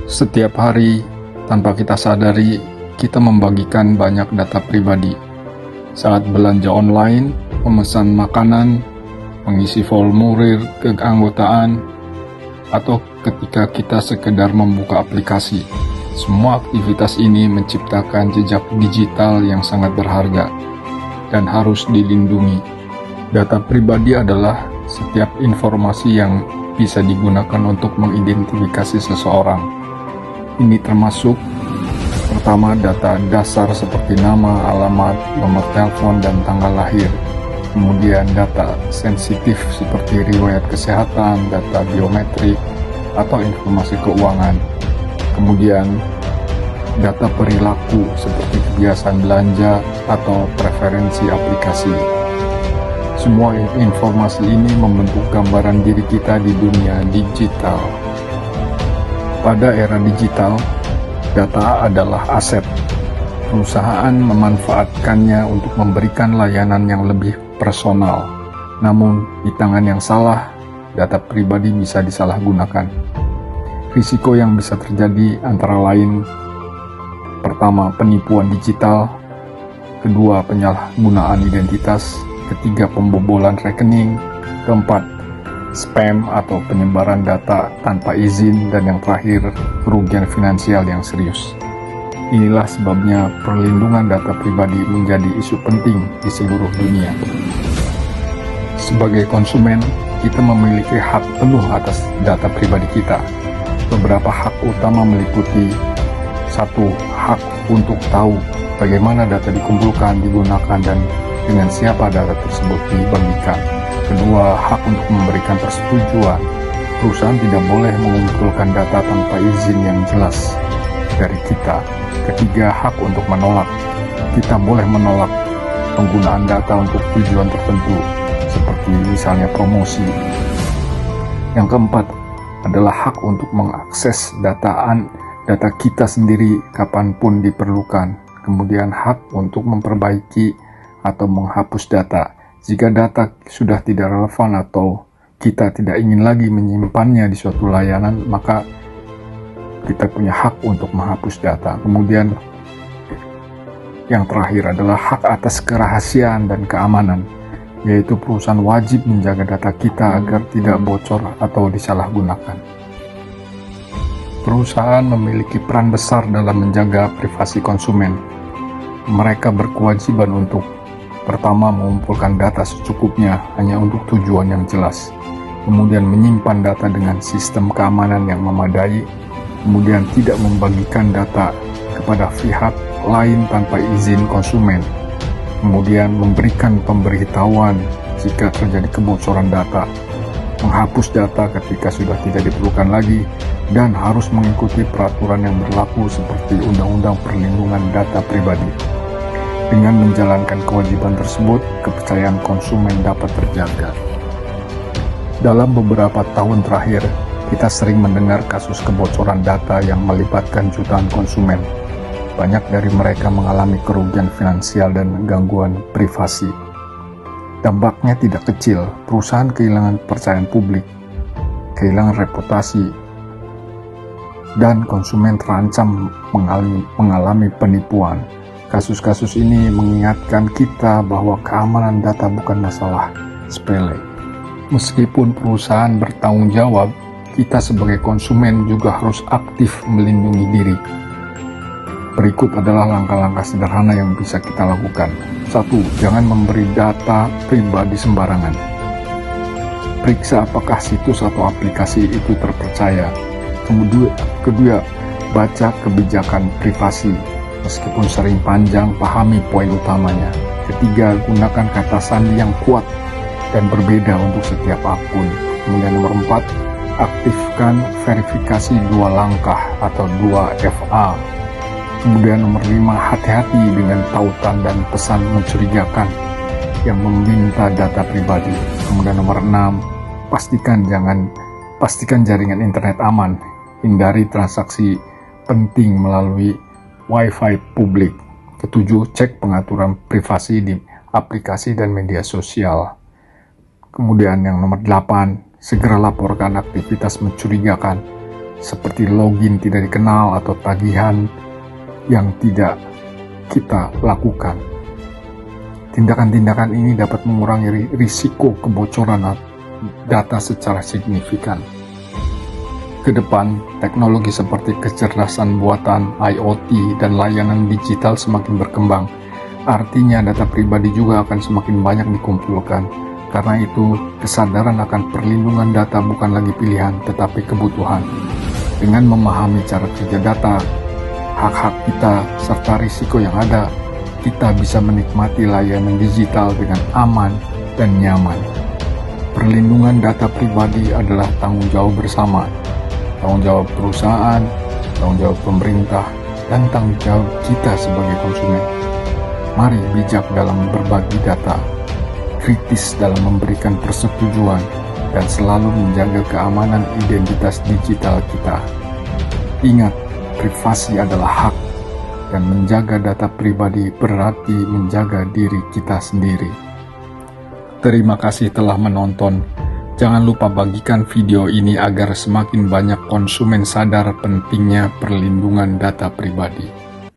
Setiap hari, tanpa kita sadari, kita membagikan banyak data pribadi. Saat belanja online, memesan makanan, mengisi formulir keanggotaan, atau ketika kita sekedar membuka aplikasi. Semua aktivitas ini menciptakan jejak digital yang sangat berharga dan harus dilindungi. Data pribadi adalah setiap informasi yang bisa digunakan untuk mengidentifikasi seseorang. Ini termasuk pertama data dasar seperti nama, alamat, nomor telepon, dan tanggal lahir. Kemudian data sensitif seperti riwayat kesehatan, data biometrik, atau informasi keuangan. Kemudian data perilaku seperti kebiasaan belanja atau preferensi aplikasi. Semua informasi ini membentuk gambaran diri kita di dunia digital. Pada era digital, data adalah aset. Perusahaan memanfaatkannya untuk memberikan layanan yang lebih personal. Namun, di tangan yang salah, data pribadi bisa disalahgunakan. Risiko yang bisa terjadi antara lain: pertama, penipuan digital; kedua, penyalahgunaan identitas; ketiga, pembobolan rekening; keempat, spam atau penyebaran data tanpa izin; dan yang terakhir, kerugian finansial yang serius. Inilah sebabnya perlindungan data pribadi menjadi isu penting di seluruh dunia. Sebagai konsumen, kita memiliki hak penuh atas data pribadi kita. Beberapa hak utama meliputi: 1. Hak untuk tahu bagaimana data dikumpulkan, digunakan, dan dengan siapa data tersebut dibagikan. Kedua, hak untuk memberikan persetujuan. Perusahaan tidak boleh mengumpulkan data tanpa izin yang jelas dari kita. Ketiga, hak untuk menolak. Kita boleh menolak penggunaan data untuk tujuan tertentu, seperti misalnya promosi. Yang keempat adalah hak untuk mengakses data kita sendiri kapanpun diperlukan. Kemudian hak untuk memperbaiki atau menghapus data. Jika data sudah tidak relevan atau kita tidak ingin lagi menyimpannya di suatu layanan, maka kita punya hak untuk menghapus data. Kemudian yang terakhir adalah hak atas kerahasiaan dan keamanan, yaitu perusahaan wajib menjaga data kita agar tidak bocor atau disalahgunakan. Perusahaan memiliki peran besar dalam menjaga privasi konsumen. Mereka berkewajiban untuk pertama, mengumpulkan data secukupnya hanya untuk tujuan yang jelas. Kemudian menyimpan data dengan sistem keamanan yang memadai. Kemudian tidak membagikan data kepada pihak lain tanpa izin konsumen. Kemudian memberikan pemberitahuan jika terjadi kebocoran data. Menghapus data ketika sudah tidak diperlukan lagi. Dan harus mengikuti peraturan yang berlaku seperti Undang-Undang Perlindungan Data Pribadi. Dengan menjalankan kewajiban tersebut, kepercayaan konsumen dapat terjaga. Dalam beberapa tahun terakhir, kita sering mendengar kasus kebocoran data yang melibatkan jutaan konsumen. Banyak dari mereka mengalami kerugian finansial dan gangguan privasi. Dampaknya tidak kecil, perusahaan kehilangan kepercayaan publik, kehilangan reputasi, dan konsumen terancam mengalami penipuan. Kasus-kasus ini mengingatkan kita bahwa keamanan data bukan masalah sepele. Meskipun perusahaan bertanggung jawab, kita sebagai konsumen juga harus aktif melindungi diri. Berikut adalah langkah-langkah sederhana yang bisa kita lakukan. 1. Jangan memberi data pribadi sembarangan. Periksa apakah situs atau aplikasi itu terpercaya. Kedua, baca kebijakan privasi. Meskipun sering panjang, pahami poin utamanya. Ketiga, gunakan kata sandi yang kuat dan berbeda untuk setiap akun. Kemudian nomor 4, aktifkan verifikasi 2 langkah atau 2FA. Kemudian nomor 5, hati-hati dengan tautan dan pesan mencurigakan yang meminta data pribadi. Kemudian nomor 6, pastikan jaringan internet aman. Hindari transaksi penting melalui Wi-Fi publik. Ketujuh, cek pengaturan privasi di aplikasi dan media sosial. Kemudian yang nomor 8, segera laporkan aktivitas mencurigakan. seperti login tidak dikenal atau tagihan yang tidak kita lakukan. Tindakan-tindakan ini dapat mengurangi risiko kebocoran data secara signifikan. Kedepan, teknologi seperti kecerdasan buatan, IoT, dan layanan digital semakin berkembang. Artinya data pribadi juga akan semakin banyak dikumpulkan. Karena itu, kesadaran akan perlindungan data bukan lagi pilihan, tetapi kebutuhan. Dengan memahami cara kerja data, hak-hak kita, serta risiko yang ada, kita bisa menikmati layanan digital dengan aman dan nyaman. Perlindungan data pribadi adalah tanggung jawab bersama. Tanggung jawab perusahaan, tanggung jawab pemerintah, dan tanggung jawab kita sebagai konsumen. Mari bijak dalam berbagi data, kritis dalam memberikan persetujuan, dan selalu menjaga keamanan identitas digital kita. Ingat, privasi adalah hak, dan menjaga data pribadi berarti menjaga diri kita sendiri. Terima kasih telah menonton. Jangan lupa bagikan video ini agar semakin banyak konsumen sadar pentingnya perlindungan data pribadi.